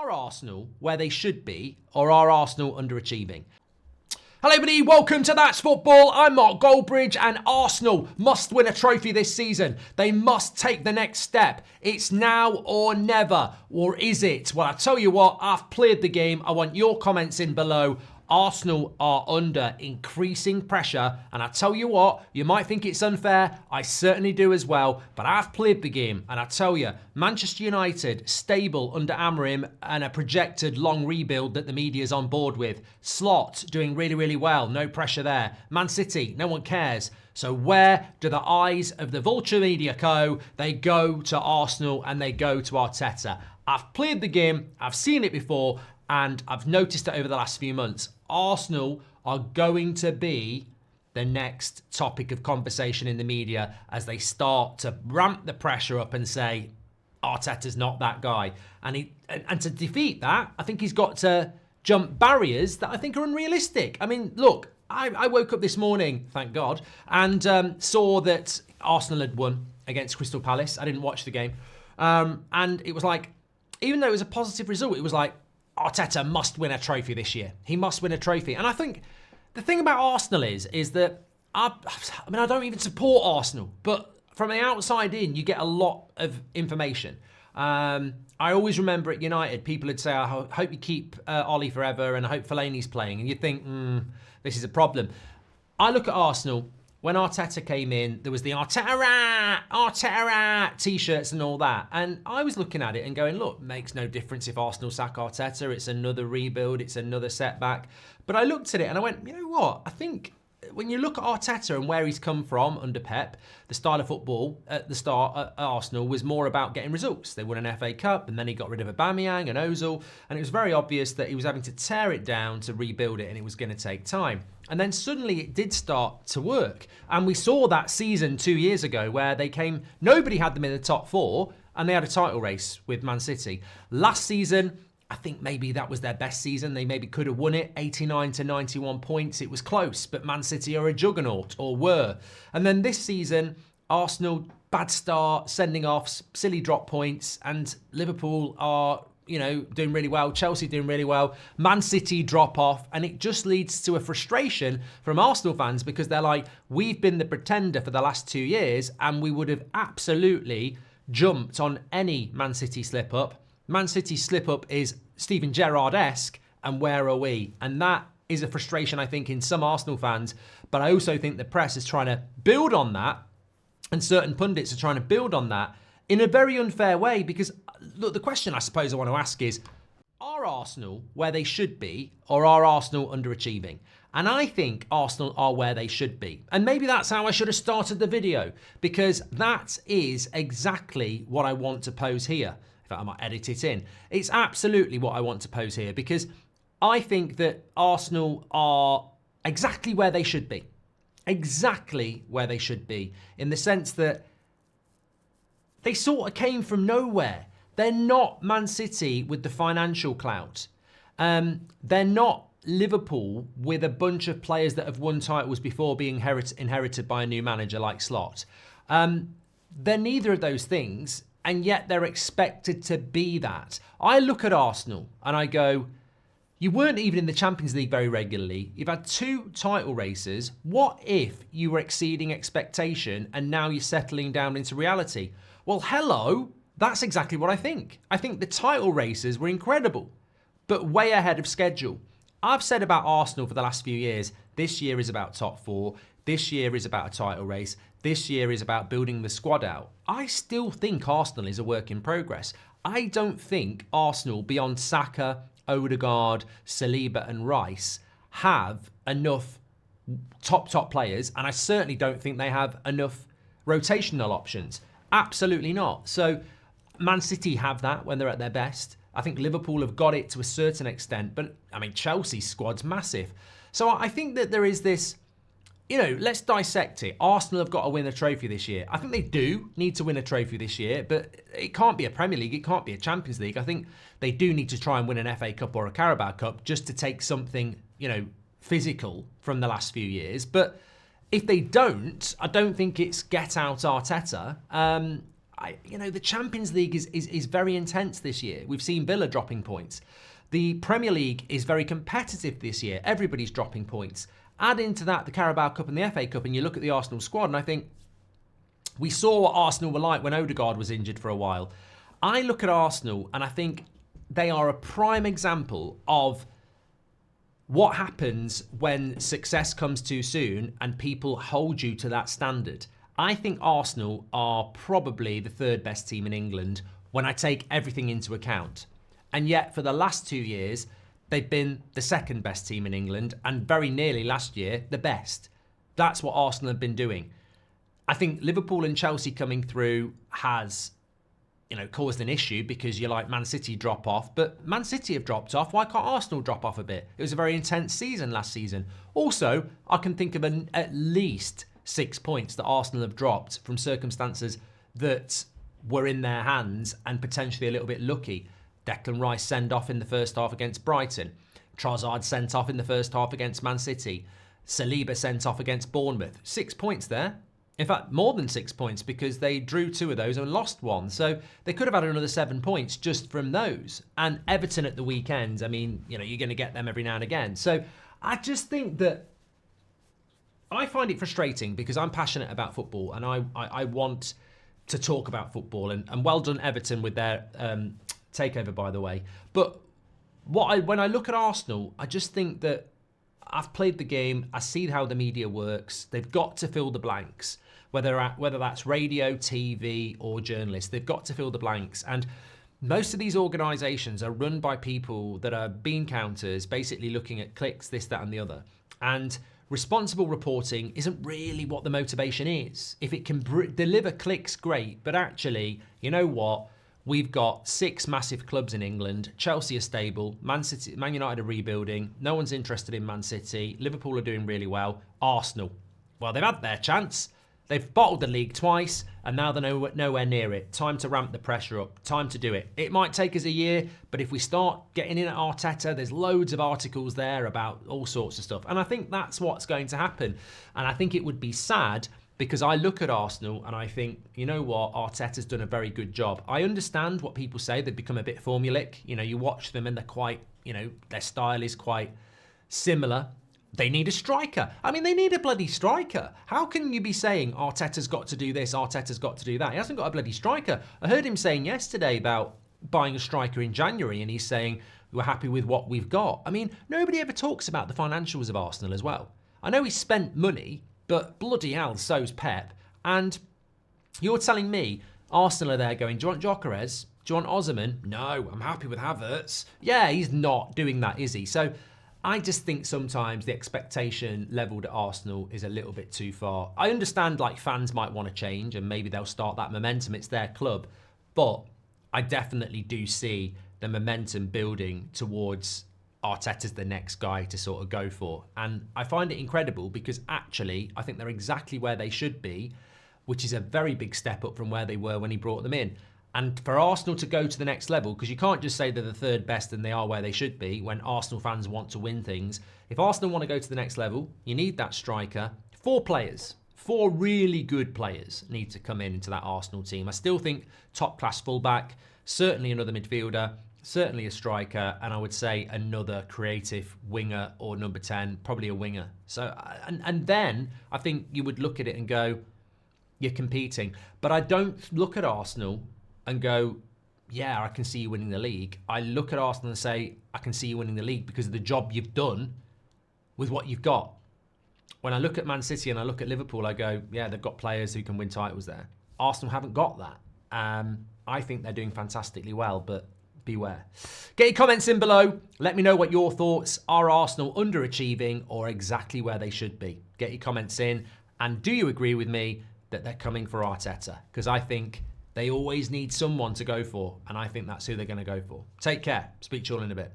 Are Arsenal where they should be, or are Arsenal underachieving? Hello everybody, welcome to That's Football. I'm Mark Goldbridge, and Arsenal must win a trophy this season. They must take the next step. It's now or never, or is it? Well, I tell you what, I've played the game. I want your comments in below. Arsenal are under increasing pressure, and I tell you what, you might think it's unfair, I certainly do as well, but I've played the game, and I tell you, Manchester United, stable under Amorim, and a projected long rebuild that the media's on board with. Slot, doing really, really well, no pressure there. Man City, no one cares. So where do the eyes of the vulture media go? They go to Arsenal, and they go to Arteta. I've played the game, I've seen it before, and I've noticed it over the last few months. Arsenal are going to be the next topic of conversation in the media as they start to ramp the pressure up and say, Arteta's not that guy. And to defeat that, I think he's got to jump barriers that I think are unrealistic. I mean, look, I woke up this morning, thank God, and saw that Arsenal had won against Crystal Palace. I didn't watch the game. And it was like, even though it was a positive result, it was like, Arteta must win a trophy this year. He must win a trophy. And I think the thing about Arsenal is that, I don't even support Arsenal, but from the outside in, you get a lot of information. I always remember at United, people would say, I hope you keep Ollie forever, and I hope Fellaini's playing. And you think, this is a problem. I look at Arsenal. When Arteta came in, there was the Arteta t-shirts and all that. And I was looking at it and going, look, makes no difference if Arsenal sack Arteta. It's another rebuild. It's another setback. But I looked at it and I went, you know what? I think when you look at Arteta and where he's come from under Pep, the style of football at the start at Arsenal was more about getting results. They won an FA Cup, and then he got rid of Aubameyang and Ozil, and it was very obvious that he was having to tear it down to rebuild it, and it was going to take time. And then suddenly it did start to work. And we saw that season 2 years ago where they came, nobody had them in the top four, and they had a title race with Man City. Last season, I think maybe that was their best season. They maybe could have won it, 89 to 91 points. It was close, but Man City are a juggernaut, or were. And then this season, Arsenal, bad start, sending off, silly drop points, and Liverpool are, doing really well. Chelsea doing really well. Man City drop off, and it just leads to a frustration from Arsenal fans because they're like, we've been the pretender for the last 2 years, and we would have absolutely jumped on any Man City slip-up. Man City's slip-up is Steven Gerrard-esque, and where are we? And that is a frustration, I think, in some Arsenal fans, but I also think the press is trying to build on that, and certain pundits are trying to build on that in a very unfair way, because, look, the question I suppose I want to ask is, are Arsenal where they should be, or are Arsenal underachieving? And I think Arsenal are where they should be. And maybe that's how I should have started the video, because that is exactly what I want to pose here. In fact, I might edit it in. It's absolutely what I want to pose here, because I think that Arsenal are exactly where they should be. Exactly where they should be, in the sense that they sort of came from nowhere. They're not Man City with the financial clout. They're not Liverpool with a bunch of players that have won titles before being inherited by a new manager like Slot. They're neither of those things, and yet they're expected to be that. I look at Arsenal and I go, you weren't even in the Champions League very regularly. You've had 2 title races. What if you were exceeding expectation and now you're settling down into reality? Well, hello, that's exactly what I think. I think the title races were incredible, but way ahead of schedule. I've said about Arsenal for the last few years, this year is about top 4. This year is about a title race. This year is about building the squad out. I still think Arsenal is a work in progress. I don't think Arsenal, beyond Saka, Odegaard, Saliba and Rice, have enough top players, and I certainly don't think they have enough rotational options. Absolutely not. So Man City have that when they're at their best. I think Liverpool have got it to a certain extent, but Chelsea's squad's massive. So I think that there is this, let's dissect it. Arsenal have got to win a trophy this year. I think they do need to win a trophy this year, but it can't be a Premier League. It can't be a Champions League. I think they do need to try and win an FA Cup or a Carabao Cup just to take something, physical from the last few years. But if they don't, I don't think it's get out Arteta. the Champions League is very intense this year. We've seen Villa dropping points. The Premier League is very competitive this year. Everybody's dropping points. Add into that the Carabao Cup and the FA Cup, and you look at the Arsenal squad, and I think we saw what Arsenal were like when Odegaard was injured for a while. I look at Arsenal, and I think they are a prime example of what happens when success comes too soon and people hold you to that standard. I think Arsenal are probably the third best team in England when I take everything into account. And yet, for the last 2 years, they've been the second best team in England, and very nearly last year, the best. That's what Arsenal have been doing. I think Liverpool and Chelsea coming through has, caused an issue because you like Man City drop off, but Man City have dropped off. Why can't Arsenal drop off a bit? It was a very intense season last season. Also, I can think of at least 6 points that Arsenal have dropped from circumstances that were in their hands and potentially a little bit lucky. Declan Rice send off in the first half against Brighton. Trossard sent off in the first half against Man City. Saliba sent off against Bournemouth. 6 points there. In fact, more than 6 points because they drew 2 of those and lost 1. So they could have had another 7 points just from those. And Everton at the weekend, you're going to get them every now and again. So I just think that I find it frustrating because I'm passionate about football and I want to talk about football. And well done, Everton, with their takeover, by the way. But when I look at Arsenal, I just think that I've played the game. I see how the media works. They've got to fill the blanks, whether that's radio, TV, or journalists. They've got to fill the blanks. And most of these organisations are run by people that are bean counters, basically looking at clicks, this, that, and the other. And responsible reporting isn't really what the motivation is. If it can deliver clicks, great. But actually, you know what? We've got 6 massive clubs in England. Chelsea are stable. Man United are rebuilding. No one's interested in Man City. Liverpool are doing really well. Arsenal, well, they've had their chance. They've bottled the league twice, and now they're nowhere near it. Time to ramp the pressure up. Time to do it. It might take us a year, but if we start getting in at Arteta, there's loads of articles there about all sorts of stuff. And I think that's what's going to happen. And I think it would be sad because I look at Arsenal and I think, you know what, Arteta's done a very good job. I understand what people say. They've become a bit formulaic. You watch them and they're quite, their style is quite similar. They need a striker. They need a bloody striker. How can you be saying Arteta's got to do this, Arteta's got to do that? He hasn't got a bloody striker. I heard him saying yesterday about buying a striker in January and he's saying we're happy with what we've got. Nobody ever talks about the financials of Arsenal as well. I know he spent money, but bloody hell, so's Pep. And you're telling me Arsenal are there going, do you want Gyökeres? Do you want Osimhen? No, I'm happy with Havertz. Yeah, he's not doing that, is he? So I just think sometimes the expectation levelled at Arsenal is a little bit too far. I understand fans might want to change and maybe they'll start that momentum. It's their club. But I definitely do see the momentum building towards Arteta's the next guy to sort of go for. And I find it incredible because actually I think they're exactly where they should be, which is a very big step up from where they were when he brought them in. And for Arsenal to go to the next level, because you can't just say they're the third best and they are where they should be when Arsenal fans want to win things. If Arsenal want to go to the next level, you need that striker. 4 players, 4 really good players need to come into that Arsenal team. I still think top class fullback, certainly another midfielder, certainly a striker, and I would say another creative winger or number 10, probably a winger. So, and then I think you would look at it and go, you're competing. But I don't look at Arsenal and go, yeah, I can see you winning the league. I look at Arsenal and say, I can see you winning the league because of the job you've done with what you've got. When I look at Man City and I look at Liverpool, I go, yeah, they've got players who can win titles there. Arsenal haven't got that. I think they're doing fantastically well, but beware. Get your comments in below. Let me know what your thoughts are. Arsenal underachieving or exactly where they should be? Get your comments in. And do you agree with me that they're coming for Arteta? Because I think they always need someone to go for, and I think that's who they're going to go for. Take care. Speak to you all in a bit.